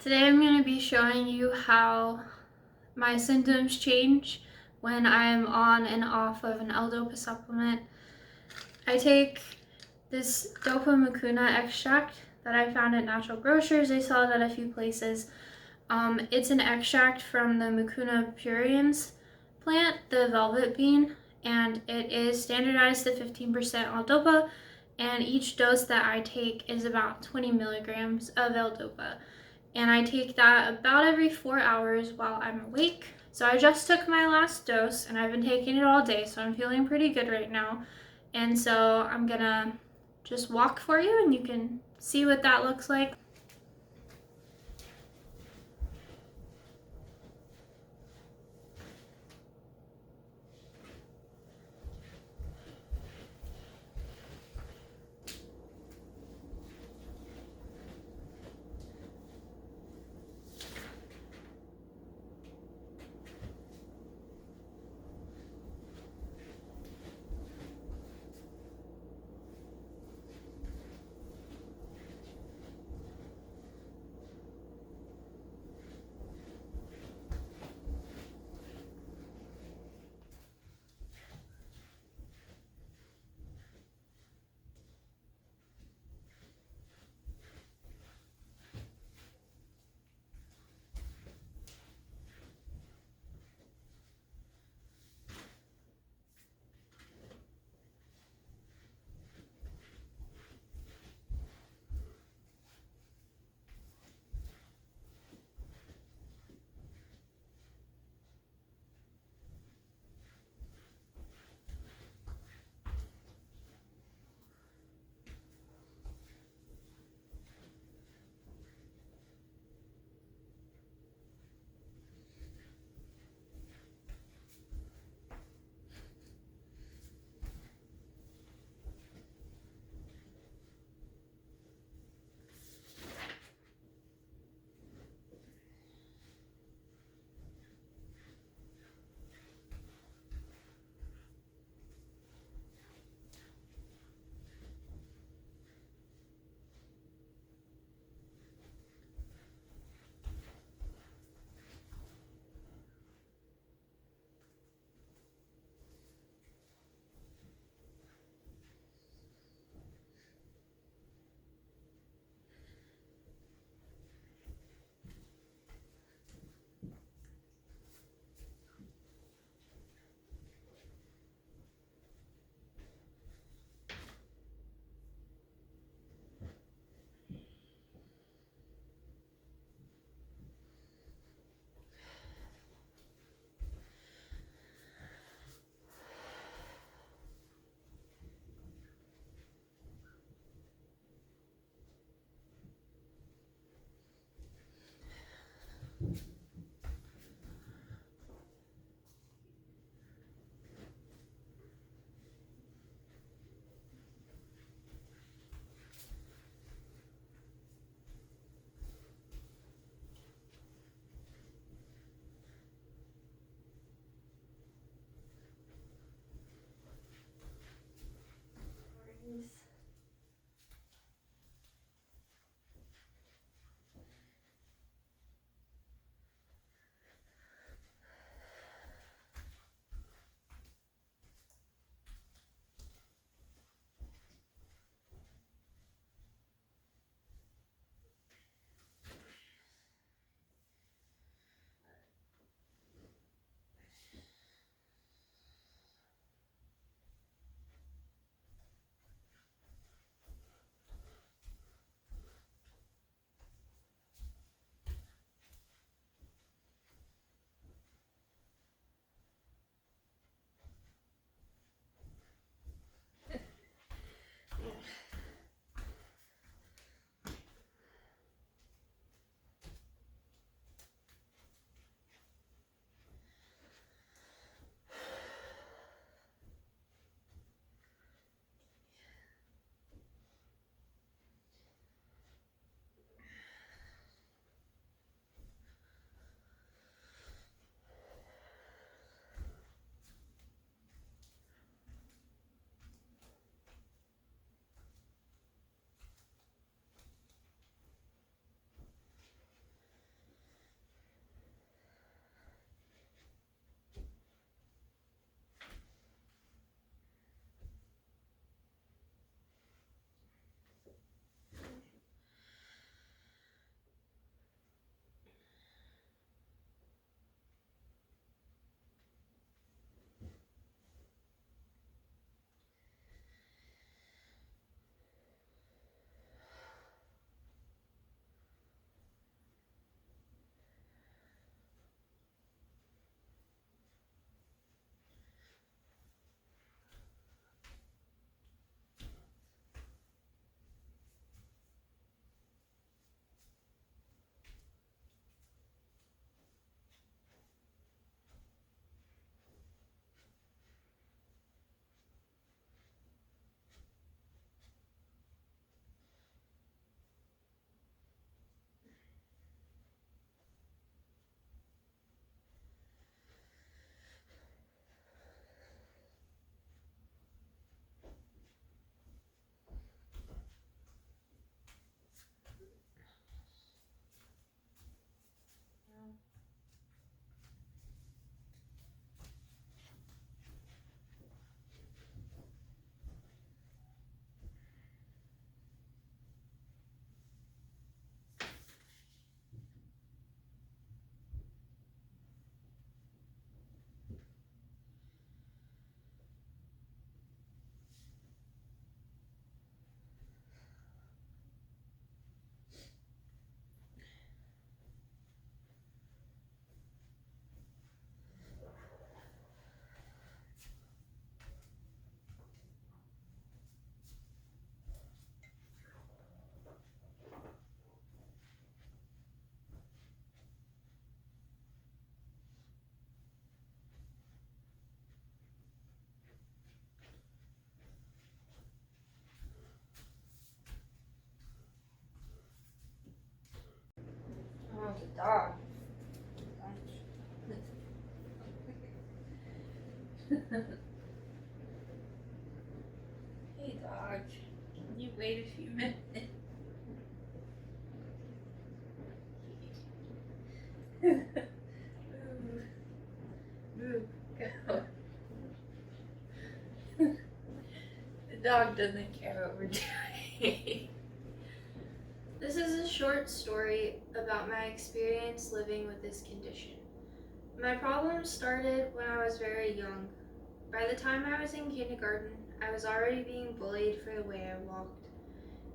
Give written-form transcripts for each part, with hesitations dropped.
Today I'm going to be showing you how my symptoms change when I'm on and off of an L-Dopa supplement. I take this Dopa mucuna extract that I found at Natural Grocers. They sell it at a few places. It's an extract from the mucuna pruriens plant, the velvet bean, and it is standardized to 15% L-Dopa, and each dose that I take is about 20 milligrams of L-Dopa. And I take that about every 4 hours while I'm awake. So I just took my last dose and I've been taking it all day, so I'm feeling pretty good right now. And so I'm gonna just walk for you and you can see what that looks like. dog. Hey dog, can you wait a few minutes? Move, go. The dog doesn't care what we're doing. This is a short story about my experience living with this condition. My problems started when I was very young. By the time I was in kindergarten, I was already being bullied for the way I walked.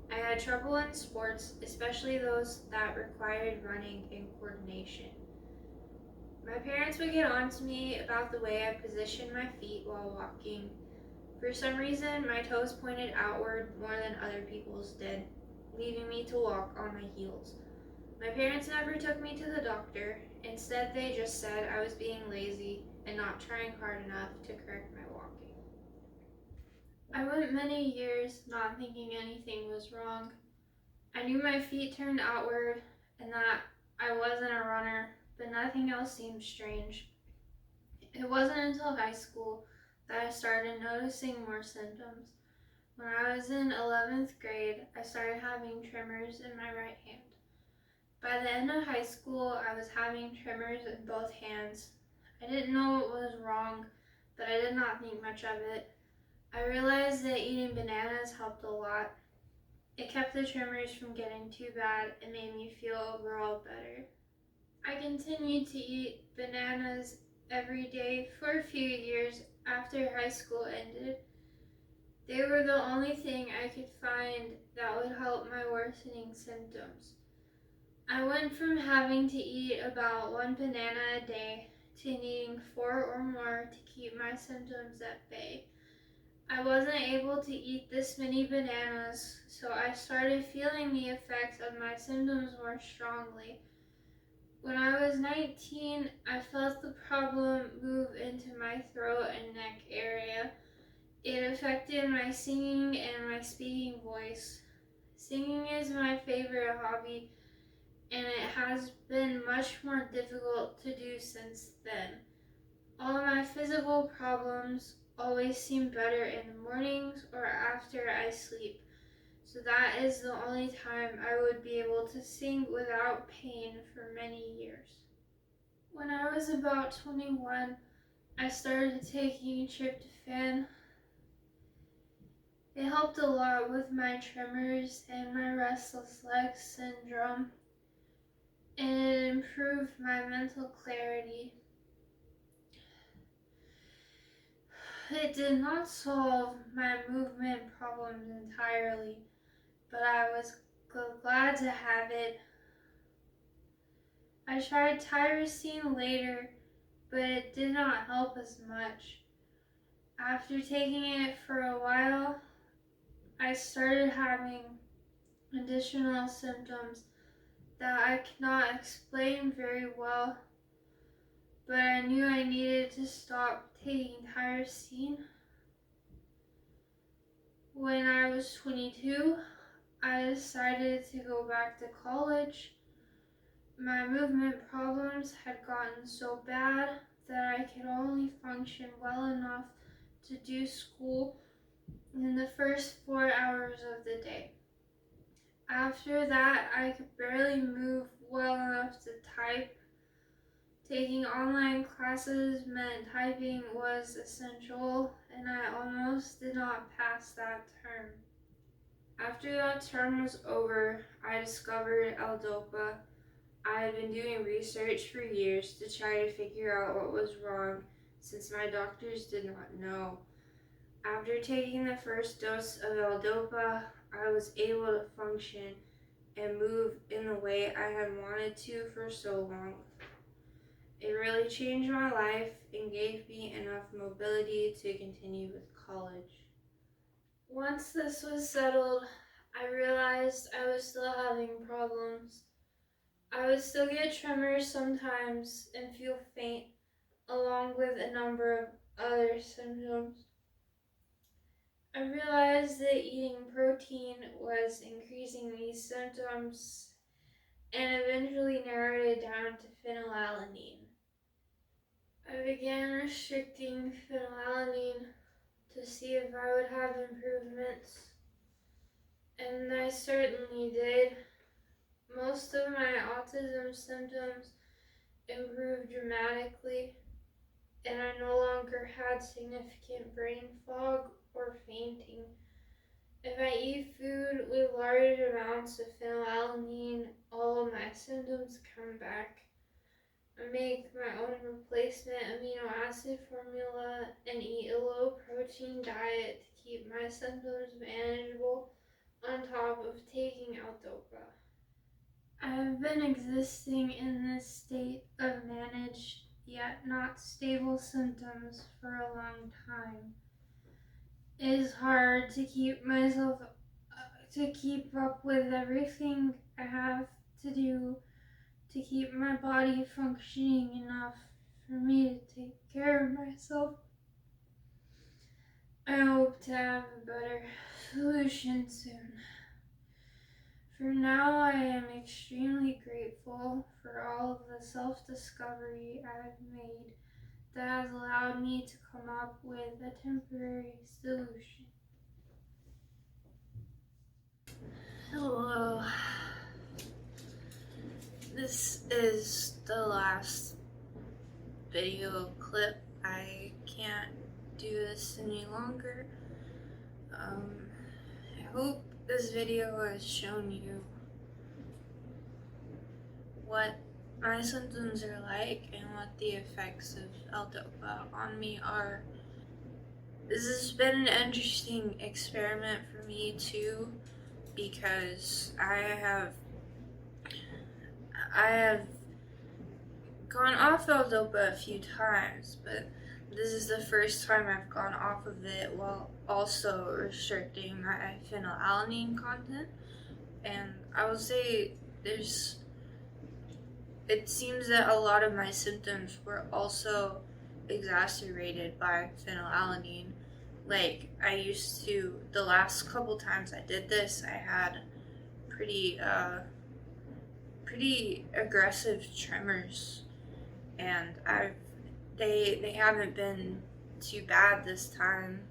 I had trouble in sports, especially those that required running and coordination. My parents would get on to me about the way I positioned my feet while walking. For some reason, my toes pointed outward more than other people's did, leaving me to walk on my heels. My parents never took me to the doctor. Instead, they just said I was being lazy and not trying hard enough to correct my walking. I went many years not thinking anything was wrong. I knew my feet turned outward and that I wasn't a runner, but nothing else seemed strange. It wasn't until high school that I started noticing more symptoms. When I was in 11th grade, I started having tremors in my right hand. By the end of high school, I was having tremors in both hands. I didn't know what was wrong, but I did not think much of it. I realized that eating bananas helped a lot. It kept the tremors from getting too bad and made me feel overall better. I continued to eat bananas every day for a few years after high school ended. They were the only thing I could find that would help my worsening symptoms. I went from having to eat about one banana a day to needing 4 or more to keep my symptoms at bay. I wasn't able to eat this many bananas, so I started feeling the effects of my symptoms more strongly. When I was 19, I felt the problem move into my throat and neck area. It affected my singing and my speaking voice. Singing is my favorite hobby, and it has been much more difficult to do since then. All of my physical problems always seem better in the mornings or after I sleep, so that is the only time I would be able to sing without pain for many years. When I was about 21, I started taking tryptophan. It helped a lot with my tremors and my restless leg syndrome, and it improved my mental clarity. It did not solve my movement problems entirely, but I was glad to have it. I tried tyrosine later, but it did not help as much. After taking it for a while, I started having additional symptoms that I cannot explain very well, but I knew I needed to stop taking tyrosine. When I was 22, I decided to go back to college. My movement problems had gotten so bad that I could only function well enough to do school in the first 4 hours of the day. After that, I could barely move well enough to type. Taking online classes meant typing was essential, and I almost did not pass that term. After that term was over, I discovered L-Dopa. I had been doing research for years to try to figure out what was wrong, since my doctors did not know. After taking the first dose of L-Dopa, I was able to function and move in the way I had wanted to for so long. It really changed my life and gave me enough mobility to continue with college. Once this was settled, I realized I was still having problems. I would still get tremors sometimes and feel faint, along with a number of other symptoms. I realized that eating protein was increasing these symptoms, and eventually narrowed it down to phenylalanine. I began restricting phenylalanine to see if I would have improvements, and I certainly did. Most of my autism symptoms improved dramatically, and I no longer had significant brain fog or fainting. If I eat food with large amounts of phenylalanine, all of my symptoms come back. I make my own replacement amino acid formula and eat a low protein diet to keep my symptoms manageable on top of taking L-Dopa. I have been existing in this state of managed yet not stable symptoms for a long time. It is hard to keep up with everything I have to do to keep my body functioning enough for me to take care of myself. I hope to have a better solution soon. For now, I am extremely grateful for all of the self-discovery I've made that has allowed me to come up with a temporary solution. Hello. This is the last video clip. I can't do this any longer. I hope this video has shown you what my symptoms are like and what the effects of L-Dopa on me are. This has been an interesting experiment for me too, because I have gone off L-Dopa a few times, but this is the first time I've gone off of it while also restricting my phenylalanine content. And I will say it seems that a lot of my symptoms were also exacerbated by phenylalanine. Like, the last couple times I did this, I had pretty aggressive tremors, and they haven't been too bad this time.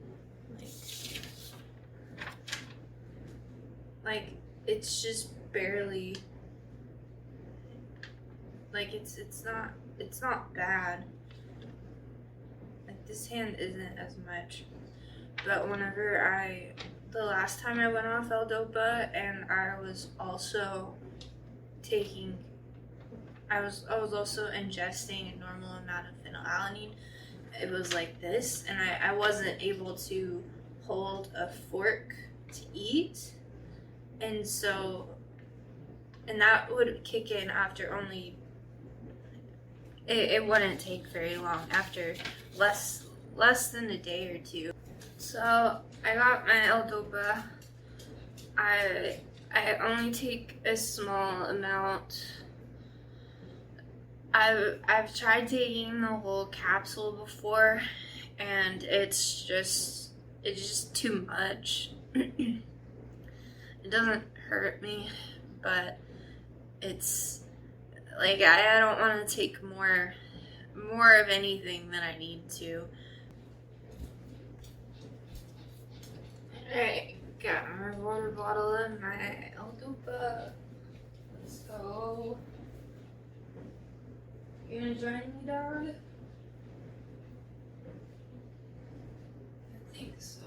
Like it's just barely, like it's not bad. Like this hand isn't as much, but the last time I went off L-Dopa and I was also ingesting a normal amount of phenylalanine, it was like this, and I wasn't able to hold a fork to eat, and that would kick in after only, it wouldn't take very long, after less than a day or two. So I got my L-Dopa. I only take a small amount. I've tried taking the whole capsule before, and it's just too much. It doesn't hurt me, but it's like I don't want to take more of anything than I need to. Alright, got my water bottle and my L-Dopa. Let's go. You gonna join me, dog? I think so.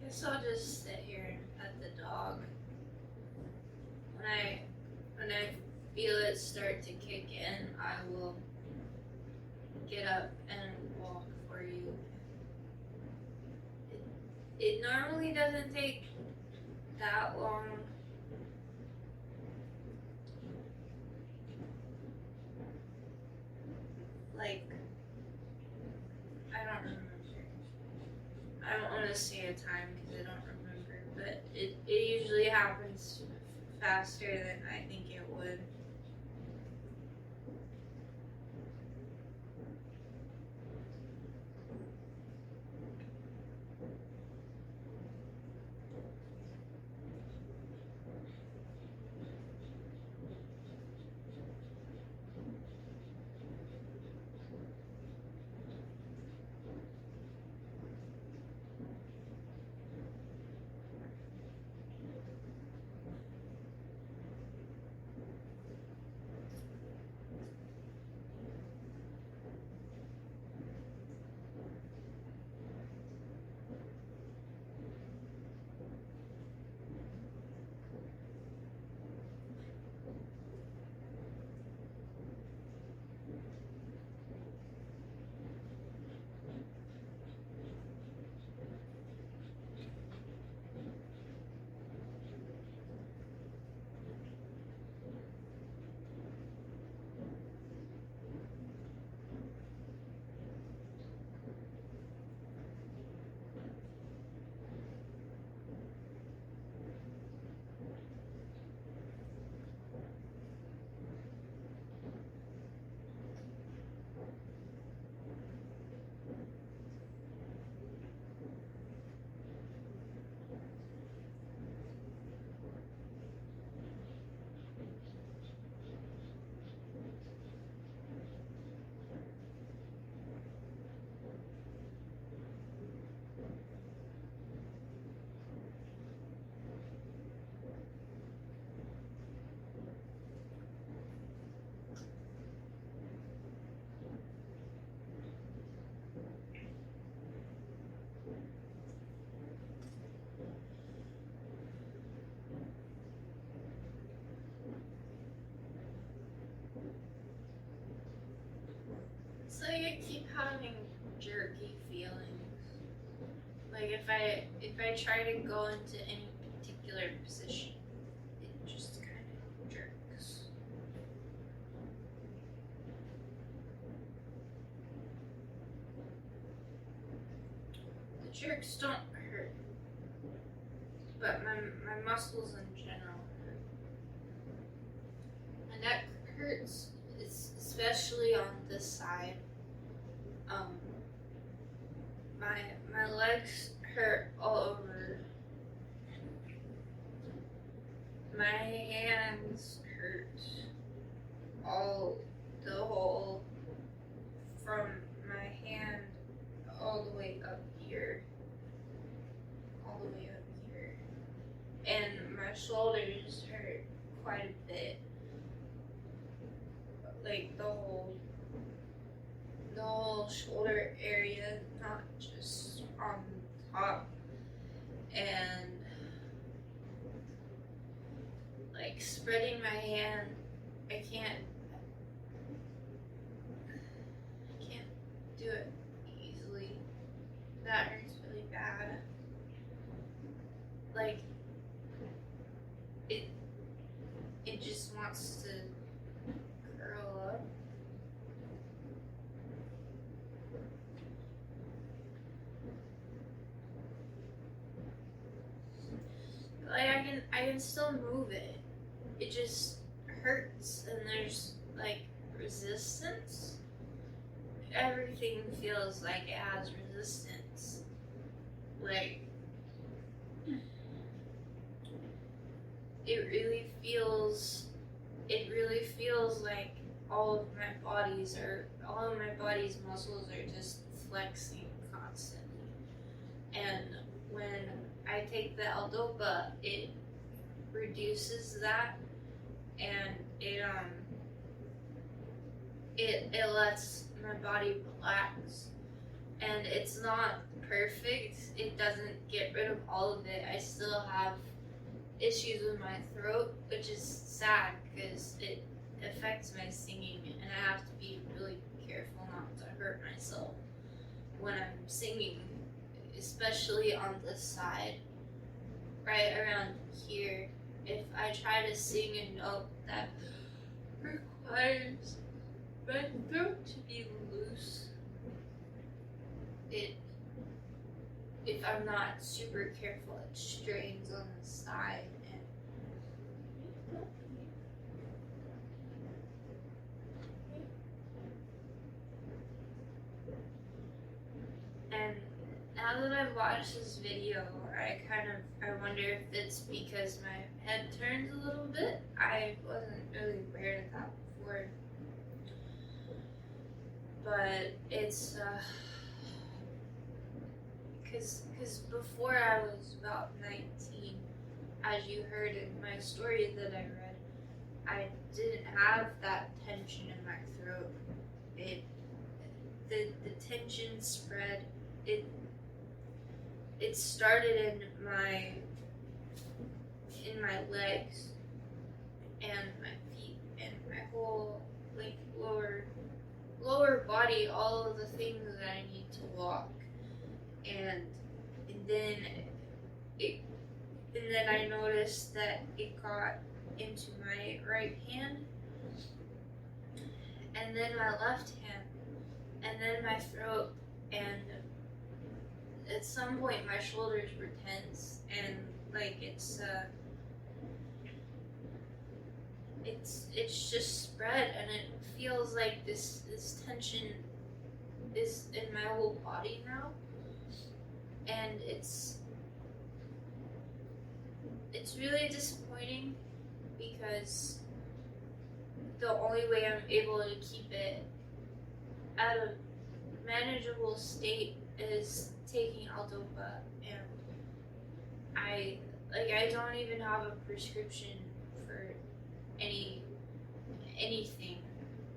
guess I'll just sit here and pet the dog. When I feel it start to kick in, I will get up and walk for you. It normally doesn't take that long. Like, I don't remember. I don't want to say a time because I don't remember, but it usually happens faster than I think it would. So I keep having jerky feelings. Like if I try to go into any particular position, it just kind of jerks. The jerks don't hurt, but my muscles in general hurt. My neck hurts, especially on this side. My legs hurt all over. My hands hurt. The whole from my hand all the way up here. All the way up here. And my shoulders hurt quite a bit. Like the whole shoulder area, not just on top. And like spreading my hand, I can't do it easily. That hurts really bad. Like it just wants to curl up. Like I can still move it. It just hurts and there's like resistance. Everything feels like it has resistance. Like it really feels like all of my body's muscles are just flexing constantly. And when I take the L-Dopa, it reduces that, and it lets my body relax, and it's not perfect. It doesn't get rid of all of it. I still have issues with my throat, which is sad because it affects my singing, and I have to be really careful not to hurt myself when I'm singing, especially on this side, right around here. If I try to sing a note that requires my throat to be loose, if I'm not super careful, it strains on the side. And now that I've watched this video, I wonder if it's because my head turns a little bit. I wasn't really aware of that before. But it's, because before I was about 19, as you heard in my story that I read, I didn't have that tension in my throat. The tension spread. It started in my legs and my feet and my whole lower body, all of the things that I need to walk, and then I noticed that it got into my right hand, and then my left hand, and then my throat, and at some point my shoulders were tense, and like it's just spread, and it feels like this tension is in my whole body now, and it's really disappointing because the only way I'm able to keep it at a manageable state is taking L-Dopa, and I don't even have a prescription for anything.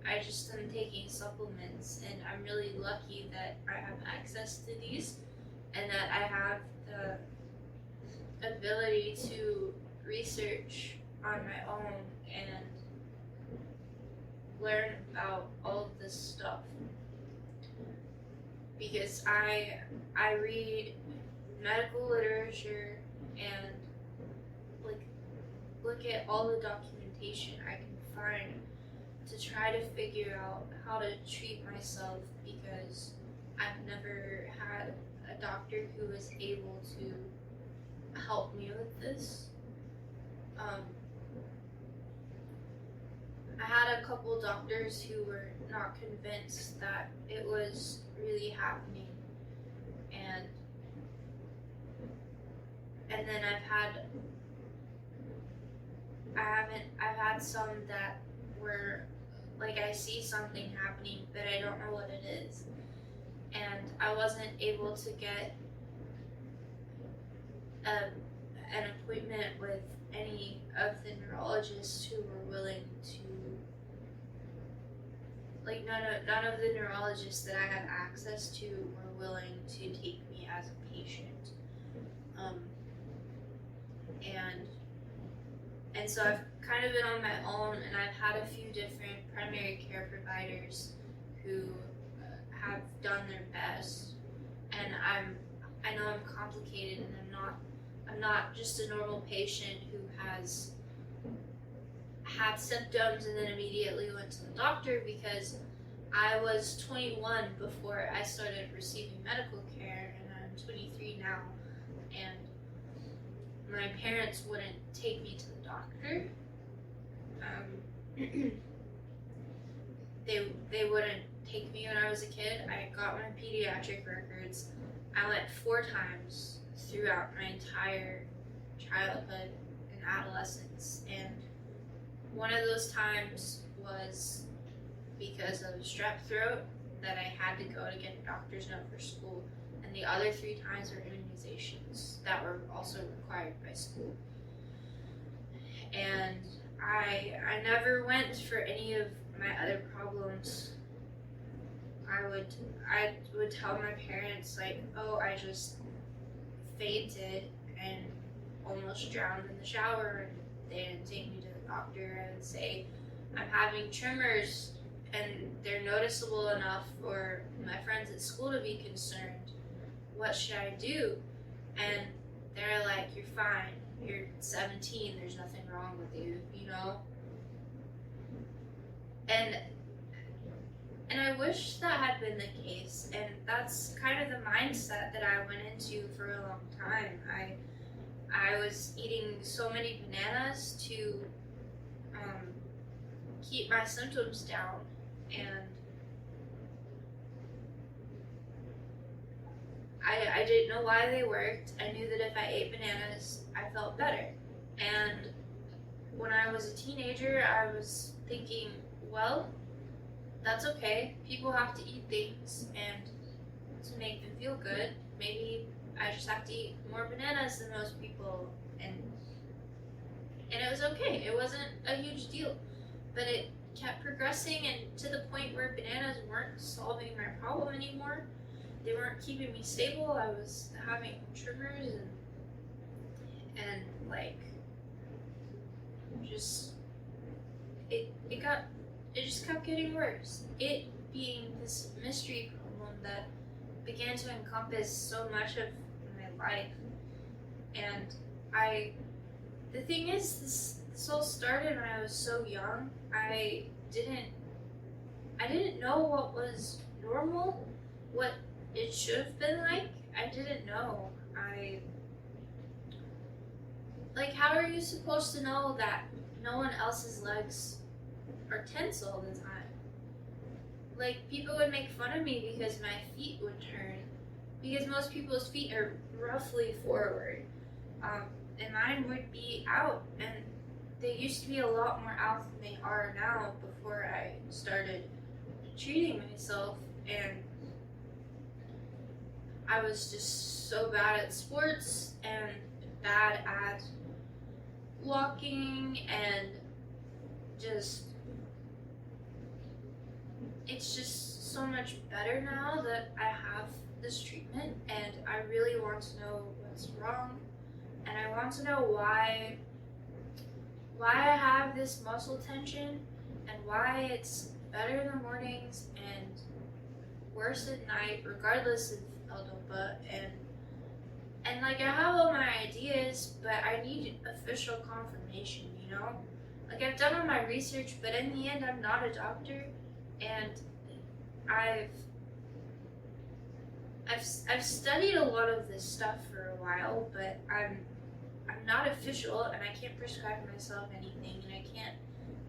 I just am taking supplements, and I'm really lucky that I have access to these and that I have the ability to research on my own and learn about all of this stuff, because I read medical literature and look at all the documentation I can find to try to figure out how to treat myself, because I've never had a doctor who was able to help me with this. I had a couple doctors who were not convinced that it was really happening, and then I've had some that were like, I see something happening but I don't know what it is, and I wasn't able to get an appointment with any of the neurologists who were willing to, like, none of the neurologists that I had access to were willing to take me as a patient. And so I've kind of been on my own, and I've had a few different primary care providers who have done their best, and I know I'm complicated, and I'm not just a normal patient who has had symptoms and then immediately went to the doctor, because I was 21 before I started receiving medical care, and I'm 23 now, and my parents wouldn't take me to the doctor. They wouldn't take me when I was a kid. I got my pediatric records. I went 4 times throughout my entire childhood and adolescence, and one of those times was because of strep throat that I had to go to get a doctor's note for school, and the other 3 times were immunizations that were also required by school. And I never went for any of my other problems. I would tell my parents like, oh, I just fainted and almost drowned in the shower, and they didn't take me to the doctor. I would say I'm having tremors and they're noticeable enough for my friends at school to be concerned. What should I do? And they're like, you're fine. You're 17. There's nothing wrong with you, you know? And I wish that had been the case. And that's kind of the mindset that I went into for a long time. I was eating so many bananas to keep my symptoms down, and I didn't know why they worked. I knew that if I ate bananas, I felt better. And when I was a teenager, I was thinking, well, that's okay. People have to eat things, and to make them feel good, maybe I just have to eat more bananas than most people, and it was okay. It wasn't a huge deal, but it kept progressing, and to the point where bananas weren't solving my problem anymore. They weren't keeping me stable. I was having tremors and like just it just kept getting worse. It being this mystery problem that began to encompass so much of my life. And the thing is, this all started when I was so young. I didn't know what was normal, what it should have been like. I didn't know. How are you supposed to know that no one else's legs are tense all the time? Like, people would make fun of me because my feet would turn, because most people's feet are roughly forward, and mine would be out, and they used to be a lot more out than they are now before I started treating myself. And I was just so bad at sports and bad at walking, and it's just so much better now that I have this treatment, and I really want to know what's wrong, and I want to know why I have this muscle tension, and why it's better in the mornings and worse at night, regardless of L-Dopa. And like, I have all my ideas, but I need official confirmation, you know? Like, I've done all my research, but in the end, I'm not a doctor, and I've studied a lot of this stuff for a while, but I'm not official, and I can't prescribe myself anything, and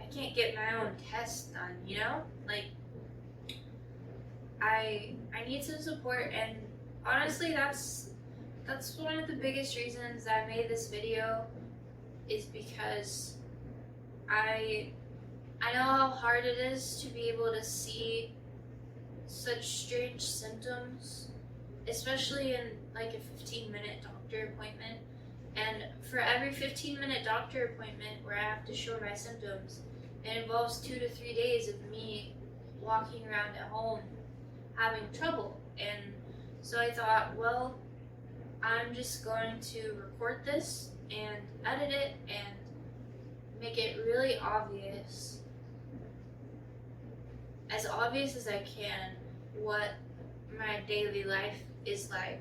I can't get my own tests done, you know? Like, I need some support, and honestly, that's one of the biggest reasons I made this video, is because I know how hard it is to be able to see such strange symptoms, especially in like a 15-minute doctor appointment. And for every 15-minute doctor appointment where I have to show my symptoms, it involves 2 to 3 days of me walking around at home having trouble. And so I thought, well, I'm just going to record this and edit it and make it really obvious, as obvious as I can, what my daily life is like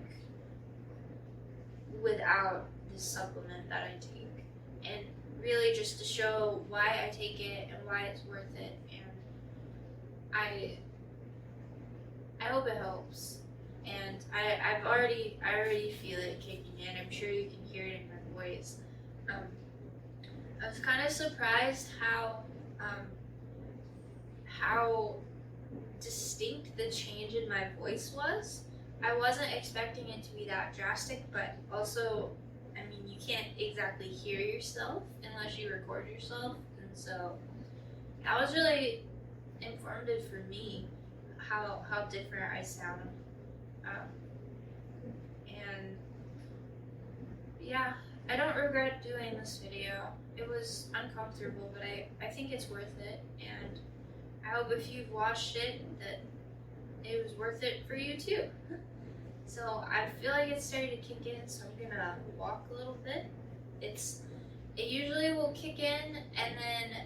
without this supplement that I take, and really just to show why I take it and why it's worth it. And I hope it helps. And I already feel it kicking in. I'm sure you can hear it in my voice. I was kind of surprised how distinct the change in my voice was. I wasn't expecting it to be that drastic, but also, I mean, you can't exactly hear yourself unless you record yourself, and so that was really informative for me, how different I sound. And yeah, I don't regret doing this video. It was uncomfortable, but I think it's worth it, and I hope if you've watched it it was worth it for you too. So I feel like it's starting to kick in, so I'm gonna walk a little bit. It usually will kick in, and then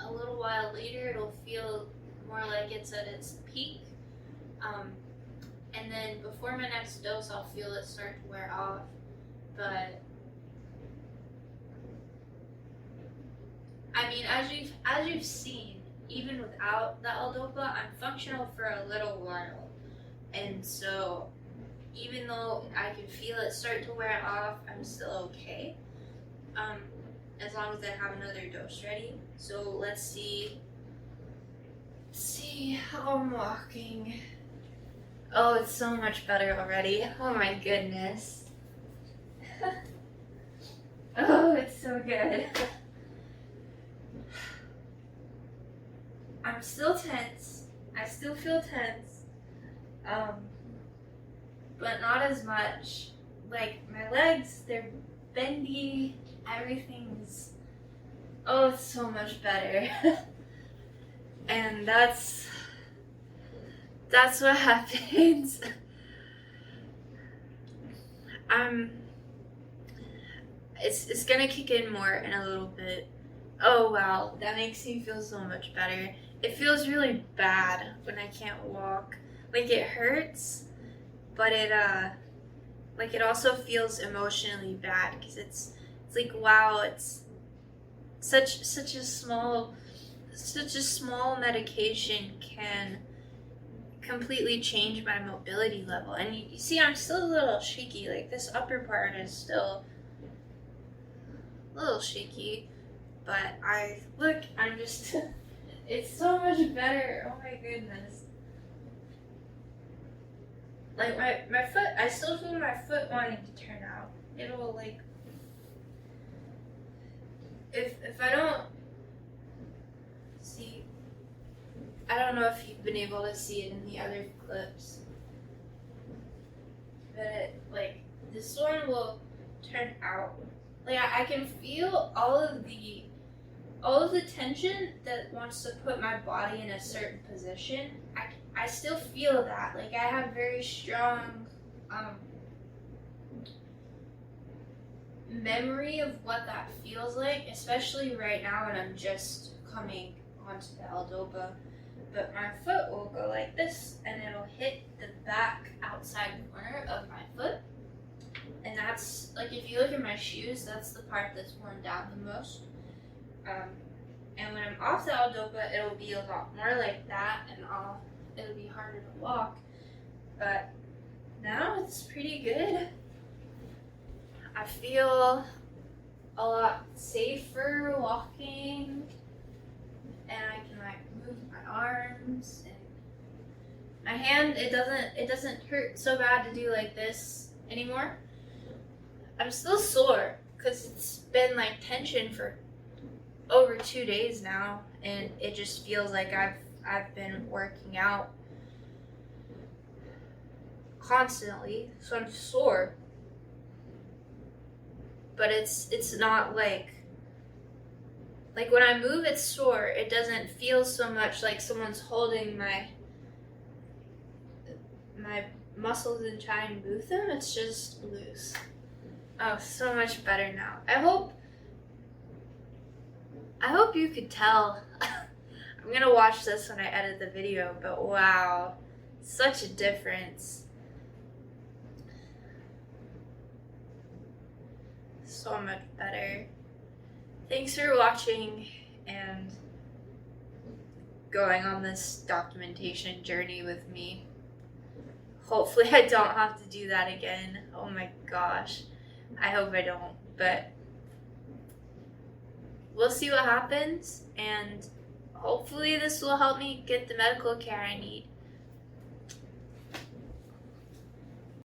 a little while later it'll feel more like it's at its peak. And then before my next dose, I'll feel it start to wear off. But I mean, as you've seen, even without the L-Dopa, I'm functional for a little while, and so even though I can feel it start to wear off, I'm still okay. As long as I have another dose ready. So let's see how I'm walking. Oh, it's so much better already. Oh my goodness. Oh, it's so good. I'm still tense. I still feel tense. But not as much. Like, my legs, they're bendy. Everything's, oh, it's so much better. And that's what happens. It's gonna kick in more in a little bit. Oh wow, that makes me feel so much better. It feels really bad when I can't walk. Like, it hurts, but it also feels emotionally bad, because it's like, wow, it's such a small medication can completely change my mobility level. And you see, I'm still a little shaky. Like, this upper part is still a little shaky, but I'm just it's so much better. Oh my goodness. Like, my foot, I still feel my foot wanting to turn out. It'll, like, if I don't see, I don't know if you've been able to see it in the other clips, but this one will turn out. Like, I can feel all of the tension that wants to put my body in a certain position. I still feel that. Like, I have very strong memory of what that feels like, especially right now when I'm just coming onto the L-Dopa. But my foot will go like this, and it'll hit the back outside corner of my foot. And that's, like, if you look at my shoes, that's the part that's worn down the most. And when I'm off the L-Dopa, it'll be a lot more like that, and it'll be harder to walk. But now it's pretty good. I feel a lot safer walking, and I can, like, move my arms, and my hand, it doesn't hurt so bad to do like this anymore. I'm still sore because it's been, like, tension for over 2 days now, and it just feels like I've been working out constantly, so I'm sore. But it's not like when I move, it's sore. It doesn't feel so much like someone's holding my muscles and trying to move them. It's just loose. Oh, so much better now. I hope you could tell. I'm gonna watch this when I edit the video, but wow, such a difference. So much better. Thanks for watching and going on this documentation journey with me. Hopefully I don't have to do that again. Oh my gosh. I hope I don't, but we'll see what happens, and hopefully this will help me get the medical care I need.